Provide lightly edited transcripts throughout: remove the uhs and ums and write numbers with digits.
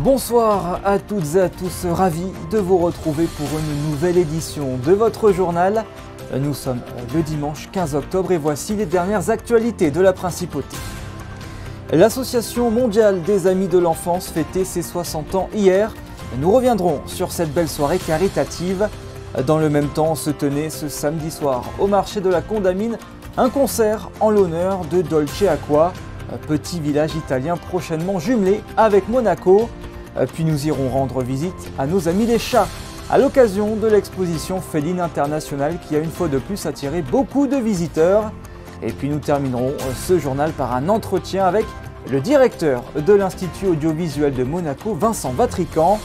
Bonsoir à toutes et à tous, ravi de vous retrouver pour une nouvelle édition de votre journal. Nous sommes le dimanche 15 octobre et voici les dernières actualités de la Principauté. L'Association mondiale des amis de l'enfance fêtait ses 60 ans hier. Nous reviendrons sur cette belle soirée caritative. Dans le même temps se tenait ce samedi soir au marché de la Condamine un concert en l'honneur de Dolce Acqua, petit village italien prochainement jumelé avec Monaco. Puis nous irons rendre visite à nos amis les chats à l'occasion de l'exposition féline internationale qui a une fois de plus attiré beaucoup de visiteurs. Et puis nous terminerons ce journal par un entretien avec le directeur de l'Institut audiovisuel de Monaco, Vincent Vatrican.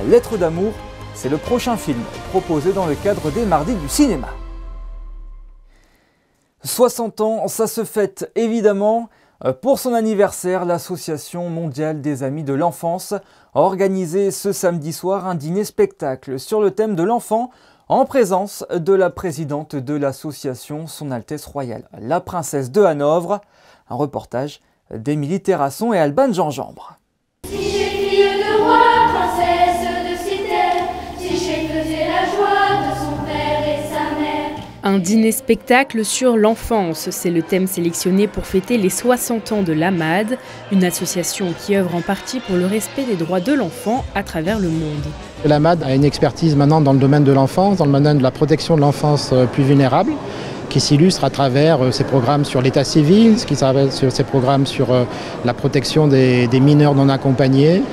Lettres d'amour, c'est le prochain film proposé dans le cadre des Mardis du cinéma. 60 ans, ça se fête évidemment. Pour son anniversaire, l'Association mondiale des amis de l'enfance a organisé ce samedi soir un dîner-spectacle sur le thème de l'enfant en présence de la présidente de l'association, Son Altesse Royale, la Princesse de Hanovre. Un reportage d'Émilie Terrasson et Alban Gingembre. Si j'ai fille de roi, princesse de ces terres, si j'ai faisais la joie de son père et sa mère. Un dîner-spectacle sur l'enfance, c'est le thème sélectionné pour fêter les 60 ans de l'AMAD, une association qui œuvre en partie pour le respect des droits de l'enfant à travers le monde. L'AMAD a une expertise maintenant dans le domaine de l'enfance, dans le domaine de la protection de l'enfance plus vulnérable, qui s'illustre à travers ses programmes sur l'état civil, ses programmes sur la protection des mineurs non accompagnés,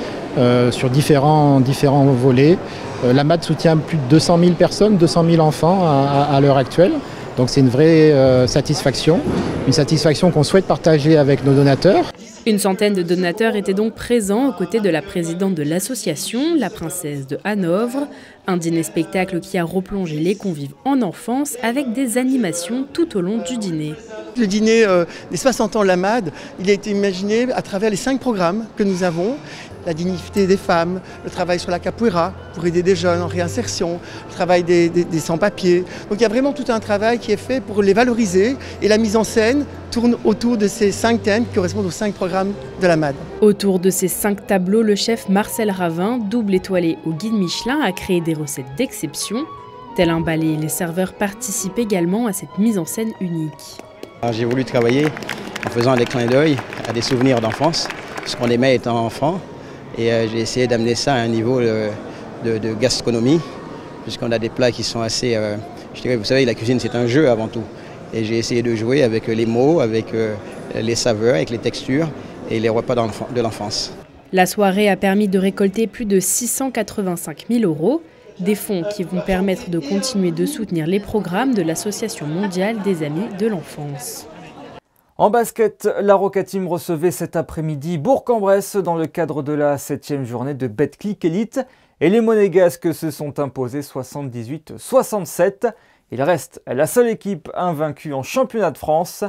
sur différents volets. L'AMAD soutient plus de 200 000 personnes, 200 000 enfants à l'heure actuelle. Donc c'est une vraie satisfaction, une satisfaction qu'on souhaite partager avec nos donateurs. Une centaine de donateurs étaient donc présents aux côtés de la présidente de l'association, la princesse de Hanovre. Un dîner-spectacle qui a replongé les convives en enfance avec des animations tout au long du dîner. Le dîner des 60 ans de l'AMAD, il a été imaginé à travers les 5 programmes que nous avons. La dignité des femmes, le travail sur la capoeira pour aider des jeunes en réinsertion, le travail des sans-papiers. Donc il y a vraiment tout un travail qui est fait pour les valoriser et la mise en scène tourne autour de ces 5 thèmes qui correspondent aux 5 programmes de l'AMAD. Autour de ces 5 tableaux, le chef Marcel Ravin, double étoilé au guide Michelin, a créé des recettes d'exception. Tel un balai, les serveurs participent également à cette mise en scène unique. J'ai voulu travailler en faisant des clins d'œil à des souvenirs d'enfance, ce qu'on aimait étant enfant. Et j'ai essayé d'amener ça à un niveau de gastronomie, puisqu'on a des plats qui sont assez... je dirais, vous savez, la cuisine c'est un jeu avant tout. Et j'ai essayé de jouer avec les mots, avec les saveurs, avec les textures et les repas de l'enfance. La soirée a permis de récolter plus de 685 000 €, des fonds qui vont permettre de continuer de soutenir les programmes de l'Association mondiale des amis de l'enfance. En basket, la Roca Team recevait cet après-midi Bourg-en-Bresse dans le cadre de la 7e journée de Betclic Elite et les Monégasques se sont imposés 78-67. Il reste la seule équipe invaincue en championnat de France.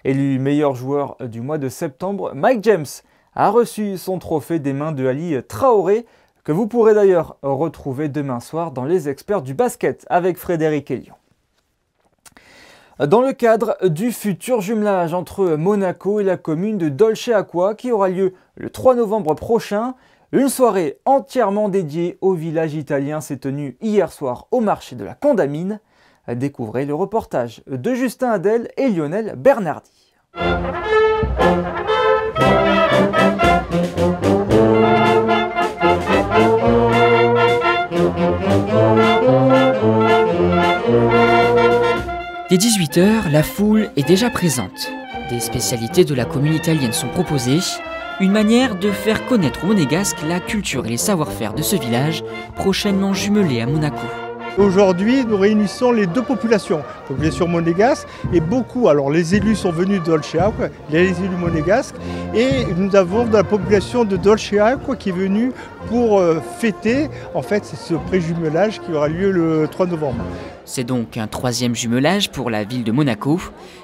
Élu meilleur joueur du mois de septembre, Mike James a reçu son trophée des mains de Ali Traoré, que vous pourrez d'ailleurs retrouver demain soir dans les experts du basket avec Frédéric Elion. Dans le cadre du futur jumelage entre Monaco et la commune de Dolce Acqua qui aura lieu le 3 novembre prochain, une soirée entièrement dédiée au village italien s'est tenue hier soir au marché de la Condamine. Découvrez le reportage de Justin Adel et Lionel Bernardi. Dès 18 h, la foule est déjà présente. Des spécialités de la commune italienne sont proposées, une manière de faire connaître aux Monégasques la culture et les savoir-faire de ce village, prochainement jumelé à Monaco. Aujourd'hui, nous réunissons les deux populations, la population monégasque et beaucoup, alors les élus sont venus de Dolce Acqua, les élus monégasques, et nous avons de la population de Dolce Acqua qui est venue pour fêter, en fait, ce préjumelage qui aura lieu le 3 novembre. C'est donc un 3e jumelage pour la ville de Monaco,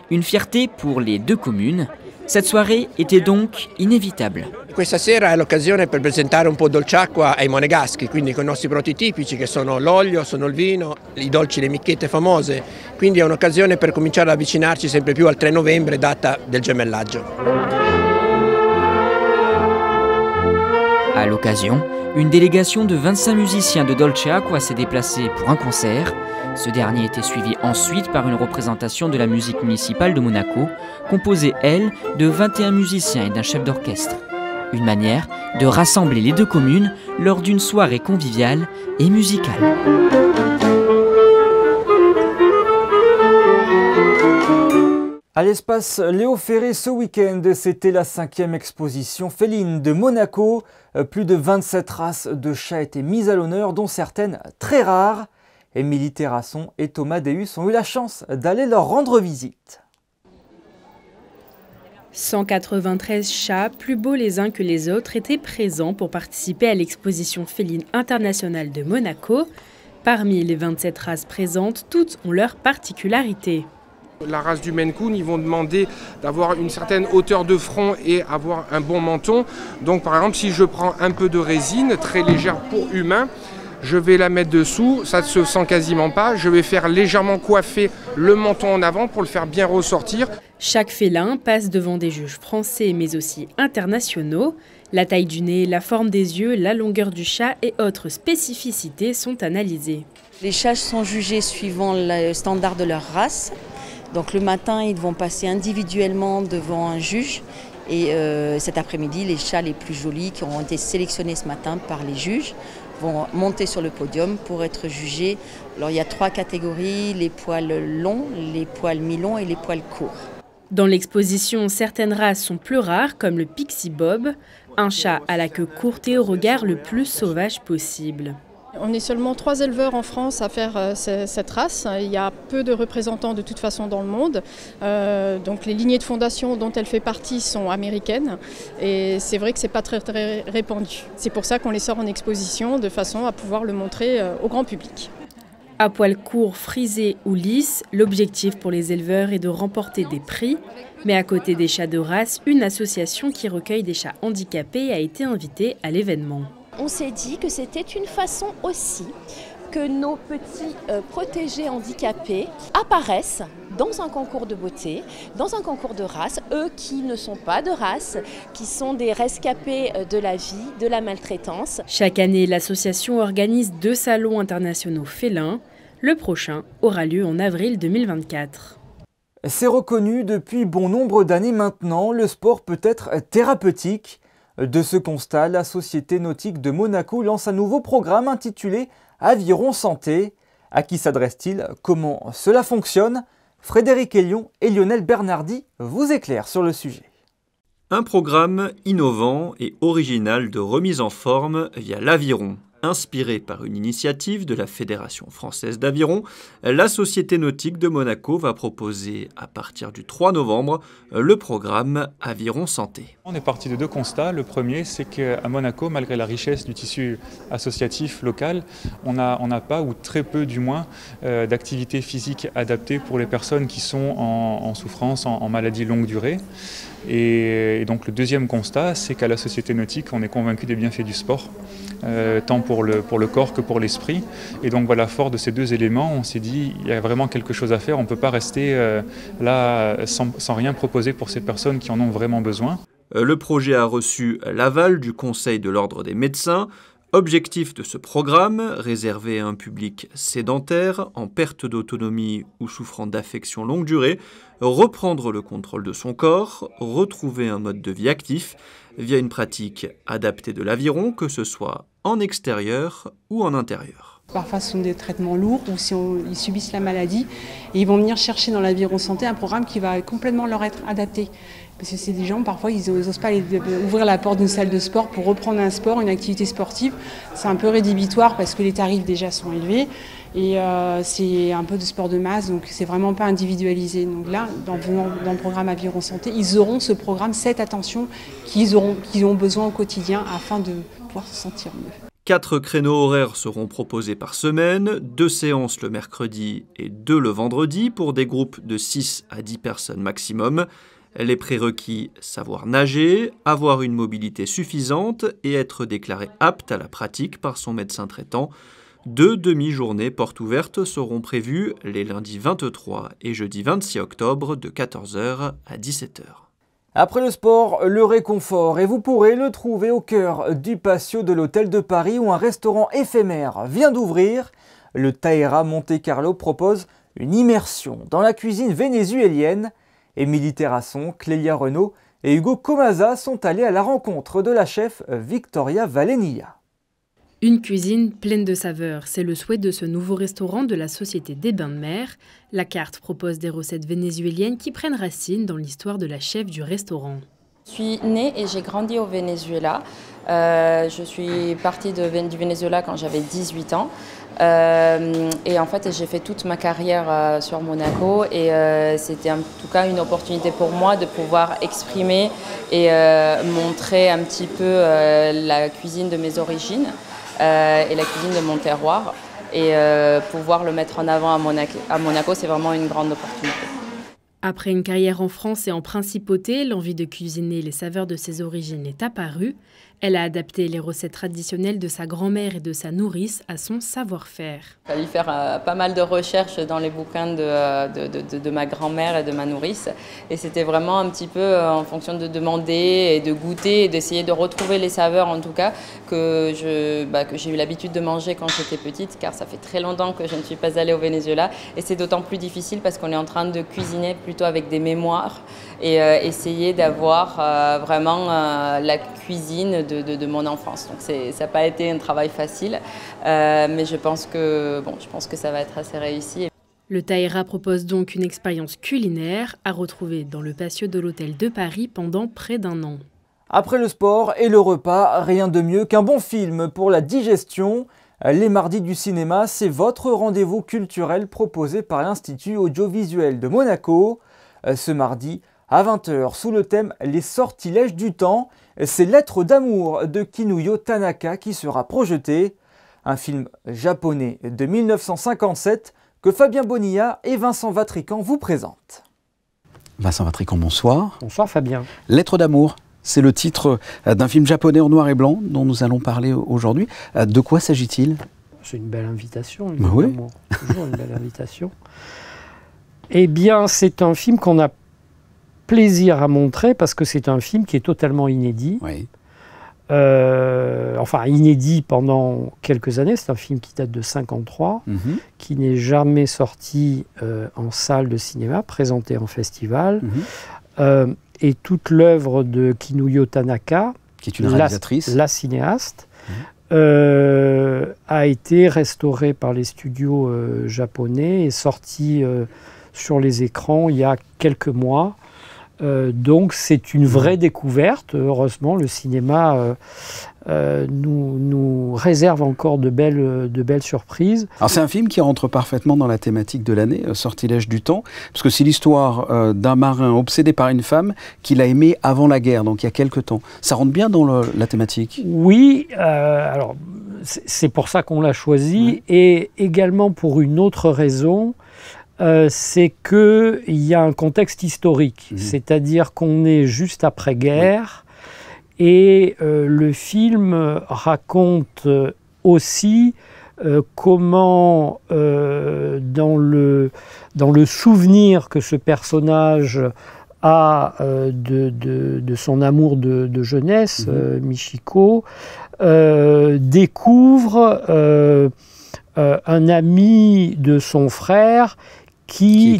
une fierté pour les deux communes. Cette soirée était donc inévitable. Questa sera è l'occasione per presentare un po' Dolce Acqua ai monegaschi, quindi con i nostri prodotti tipici che sono l'olio, sono il vino, i dolci, le micchette famose. Quindi è un'occasione per cominciare ad avvicinarci sempre più al 3 novembre, data del gemellaggio. À l'occasion, une délégation de 25 musiciens de Dolce Acqua s'est déplacée pour un concert. Ce dernier était suivi ensuite par une représentation de la musique municipale de Monaco, composée, elle, de 21 musiciens et d'un chef d'orchestre. Une manière de rassembler les deux communes lors d'une soirée conviviale et musicale. À l'espace Léo Ferré ce week-end, c'était la 5e exposition féline de Monaco. Plus de 27 races de chats étaient mises à l'honneur, dont certaines très rares. Émilie Terrasson et Thomas Deus ont eu la chance d'aller leur rendre visite. 193 chats, plus beaux les uns que les autres, étaient présents pour participer à l'exposition féline internationale de Monaco. Parmi les 27 races présentes, toutes ont leur particularité. La race du Maine Coon, ils vont demander d'avoir une certaine hauteur de front et avoir un bon menton. Donc par exemple, si je prends un peu de résine, très légère pour humain, je vais la mettre dessous, ça ne se sent quasiment pas. Je vais faire légèrement coiffer le menton en avant pour le faire bien ressortir. Chaque félin passe devant des juges français mais aussi internationaux. La taille du nez, la forme des yeux, la longueur du chat et autres spécificités sont analysées. Les chats sont jugés suivant le standard de leur race. Donc le matin, ils vont passer individuellement devant un juge. Et cet après-midi, les chats les plus jolis qui ont été sélectionnés ce matin par les juges vont monter sur le podium pour être jugés. Alors il y a 3 catégories, les poils longs, les poils mi-longs et les poils courts. Dans l'exposition, certaines races sont plus rares, comme le Pixie Bob, un chat à la queue courte et au regard le plus sauvage possible. On est seulement 3 éleveurs en France à faire cette race. Il y a peu de représentants de toute façon dans le monde. Donc les lignées de fondation dont elle fait partie sont américaines. Et c'est vrai que ce n'est pas très répandu. C'est pour ça qu'on les sort en exposition de façon à pouvoir le montrer au grand public. À poils courts, frisés ou lisses, l'objectif pour les éleveurs est de remporter des prix. Mais à côté des chats de race, une association qui recueille des chats handicapés a été invitée à l'événement. On s'est dit que c'était une façon aussi que nos petits protégés handicapés apparaissent dans un concours de beauté, dans un concours de race, eux qui ne sont pas de race, qui sont des rescapés de la vie, de la maltraitance. Chaque année, l'association organise 2 salons internationaux félins. Le prochain aura lieu en avril 2024. C'est reconnu depuis bon nombre d'années maintenant, le sport peut être thérapeutique. De ce constat, la Société nautique de Monaco lance un nouveau programme intitulé Aviron Santé. À qui s'adresse-t-il? Comment cela fonctionne? Frédéric Elion et Lionel Bernardi vous éclairent sur le sujet. Un programme innovant et original de remise en forme via l'aviron. Inspiré par une initiative de la Fédération française d'aviron, la Société nautique de Monaco va proposer à partir du 3 novembre le programme Aviron Santé. On est parti de 2 constats. Le premier, c'est qu'à Monaco, malgré la richesse du tissu associatif local, on n'a pas, ou très peu du moins, d'activités physiques adaptées pour les personnes qui sont en souffrance, en maladie longue durée. Et donc le deuxième constat, c'est qu'à la Société nautique, on est convaincu des bienfaits du sport, tant pour le corps que pour l'esprit. Et donc voilà, fort de ces 2 éléments, on s'est dit, il y a vraiment quelque chose à faire, on ne peut pas rester là sans rien proposer pour ces personnes qui en ont vraiment besoin. Le projet a reçu l'aval du Conseil de l'Ordre des médecins. Objectif de ce programme, réservé à un public sédentaire, en perte d'autonomie ou souffrant d'affections longue durée, reprendre le contrôle de son corps, retrouver un mode de vie actif via une pratique adaptée de l'aviron, que ce soit en extérieur ou en intérieur. Parfois ce sont des traitements lourds ou si ils subissent la maladie et ils vont venir chercher dans l'Aviron Santé un programme qui va complètement leur être adapté. Parce que c'est des gens, parfois, ils n'osent pas ouvrir la porte d'une salle de sport pour reprendre un sport, une activité sportive. C'est un peu rédhibitoire parce que les tarifs déjà sont élevés et c'est un peu de sport de masse, donc c'est vraiment pas individualisé. Donc là, dans le programme Aviron Santé, ils auront ce programme, cette attention qu'ils ont besoin au quotidien afin de pouvoir se sentir mieux. 4 créneaux horaires seront proposés par semaine, 2 séances le mercredi et 2 le vendredi pour des groupes de 6 à 10 personnes maximum. Les prérequis, savoir nager, avoir une mobilité suffisante et être déclaré apte à la pratique par son médecin traitant. 2 demi-journées portes ouvertes seront prévues les lundis 23 et jeudi 26 octobre de 14h à 17h. Après le sport, le réconfort, et vous pourrez le trouver au cœur du patio de l'Hôtel de Paris où un restaurant éphémère vient d'ouvrir. Le Taïra Monte Carlo propose une immersion dans la cuisine vénézuélienne. Émilie Terrasson, Clélia Renaud et Hugo Comaza sont allés à la rencontre de la chef Victoria Valenilla. Une cuisine pleine de saveurs, c'est le souhait de ce nouveau restaurant de la Société des Bains de Mer. La carte propose des recettes vénézuéliennes qui prennent racine dans l'histoire de la chef du restaurant. Je suis née et j'ai grandi au Venezuela. Je suis partie du Venezuela quand j'avais 18 ans. Et en fait, j'ai fait toute ma carrière sur Monaco et c'était en tout cas une opportunité pour moi de pouvoir exprimer et montrer un petit peu la cuisine de mes origines. Et la cuisine de mon terroir. Et pouvoir le mettre en avant à Monaco, c'est vraiment une grande opportunité. Après une carrière en France et en principauté, l'envie de cuisiner les saveurs de ses origines est apparue. Elle a adapté les recettes traditionnelles de sa grand-mère et de sa nourrice à son savoir-faire. Il a fallu faire pas mal de recherches dans les bouquins de ma grand-mère et de ma nourrice. Et c'était vraiment un petit peu en fonction de demander et de goûter et d'essayer de retrouver les saveurs en tout cas que j'ai eu l'habitude de manger quand j'étais petite, car ça fait très longtemps que je ne suis pas allée au Venezuela. Et c'est d'autant plus difficile parce qu'on est en train de cuisiner plutôt avec des mémoires et essayer d'avoir vraiment la cuisine de mon enfance. Donc ça n'a pas été un travail facile, mais je pense que ça va être assez réussi. Le Taïra propose donc une expérience culinaire à retrouver dans le patio de l'Hôtel de Paris pendant près d'1 an. Après le sport et le repas, rien de mieux qu'un bon film pour la digestion. Les mardis du cinéma, c'est votre rendez-vous culturel proposé par l'Institut audiovisuel de Monaco. Ce mardi, à 20h, sous le thème « Les sortilèges du temps », c'est Lettres d'amour de Kinuyo Tanaka qui sera projeté. Un film japonais de 1957 que Fabien Bonilla et Vincent Vatrican vous présentent. Vincent Vatrican, bonsoir. Bonsoir Fabien. Lettres d'amour, c'est le titre d'un film japonais en noir et blanc dont nous allons parler aujourd'hui. De quoi s'agit-il? C'est une belle invitation, oui. Toujours une belle invitation. Eh bien, c'est un film qu'on a plaisir à montrer parce que c'est un film qui est totalement inédit. Oui. Enfin, inédit pendant quelques années. C'est un film qui date de 1953, qui n'est jamais sorti en salle de cinéma, présenté en festival. Et toute l'œuvre de Kinuyo Tanaka, qui est une réalisatrice, la cinéaste, a été restaurée par les studios japonais et sortie sur les écrans il y a quelques mois. Donc c'est une vraie découverte. Heureusement, le cinéma nous réserve encore de belles surprises. Alors c'est un film qui rentre parfaitement dans la thématique de l'année, Sortilège du temps, parce que c'est l'histoire d'un marin obsédé par une femme qu'il a aimée avant la guerre, donc il y a quelque temps. Ça rentre bien dans la thématique? Oui, alors c'est pour ça qu'on l'a choisi, et également pour une autre raison. C'est qu'il y a un contexte historique, c'est-à-dire qu'on est juste après-guerre, et le film raconte aussi comment, dans le souvenir que ce personnage a de son amour de jeunesse, Michiko, découvre un ami de son frère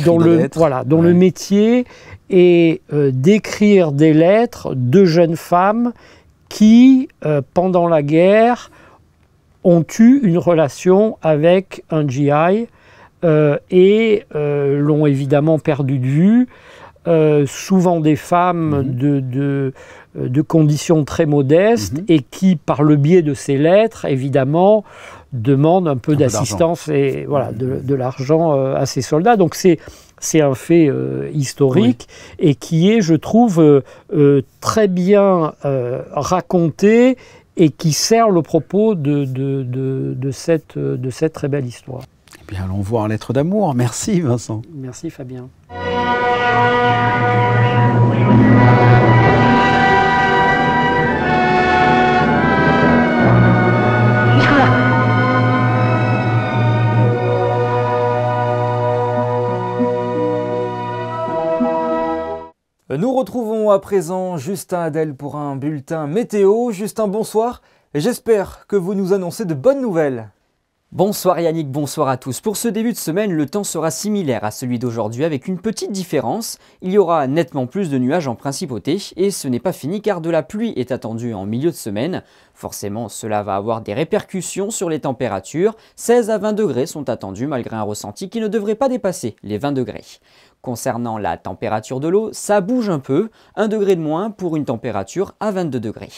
dont le métier est d'écrire des lettres de jeunes femmes qui, pendant la guerre, ont eu une relation avec un GI et l'ont évidemment perdu de vue. Souvent des femmes de conditions très modestes et qui, par le biais de ces lettres, évidemment, demandent un peu d'assistance et voilà, de l'argent à ces soldats. Donc c'est un fait historique et qui est, je trouve, très bien raconté et qui sert le propos de cette très belle histoire. Eh bien, allons voir Lettres d'amour. Merci Vincent. Merci Fabien. Nous retrouvons à présent Justin Hadel pour un bulletin météo. Justin, bonsoir et j'espère que vous nous annoncez de bonnes nouvelles. Bonsoir Yannick, bonsoir à tous. Pour ce début de semaine, le temps sera similaire à celui d'aujourd'hui avec une petite différence. Il y aura nettement plus de nuages en principauté et ce n'est pas fini car de la pluie est attendue en milieu de semaine. Forcément, cela va avoir des répercussions sur les températures. 16 à 20 degrés sont attendus malgré un ressenti qui ne devrait pas dépasser les 20 degrés. Concernant la température de l'eau, ça bouge un peu, 1 degré de moins pour une température à 22 degrés.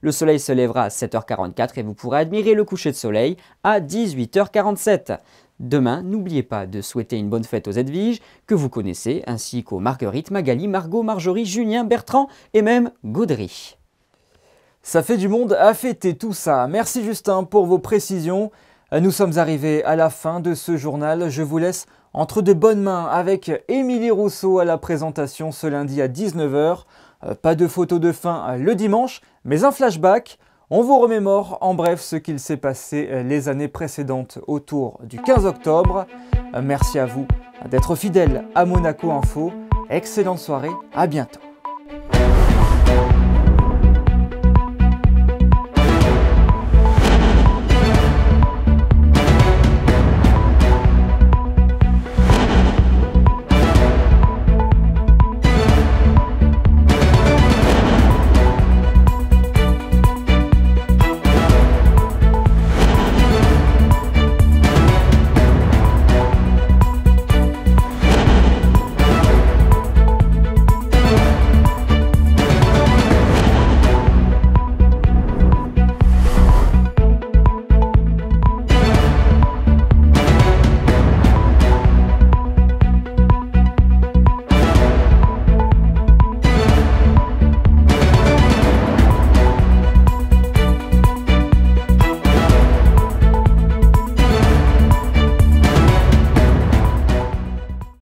Le soleil se lèvera à 7h44 et vous pourrez admirer le coucher de soleil à 18h47. Demain, n'oubliez pas de souhaiter une bonne fête aux Edviges, que vous connaissez, ainsi qu'aux Marguerite, Magali, Margot, Marjorie, Julien, Bertrand et même Gaudry. Ça fait du monde à fêter tout ça. Merci Justin pour vos précisions. Nous sommes arrivés à la fin de ce journal. Je vous laisse entre de bonnes mains avec Émilie Rousseau à la présentation ce lundi à 19h. Pas de photo de fin le dimanche, mais un flashback. On vous remémore en bref ce qu'il s'est passé les années précédentes autour du 15 octobre. Merci à vous d'être fidèles à Monaco Info. Excellente soirée, à bientôt.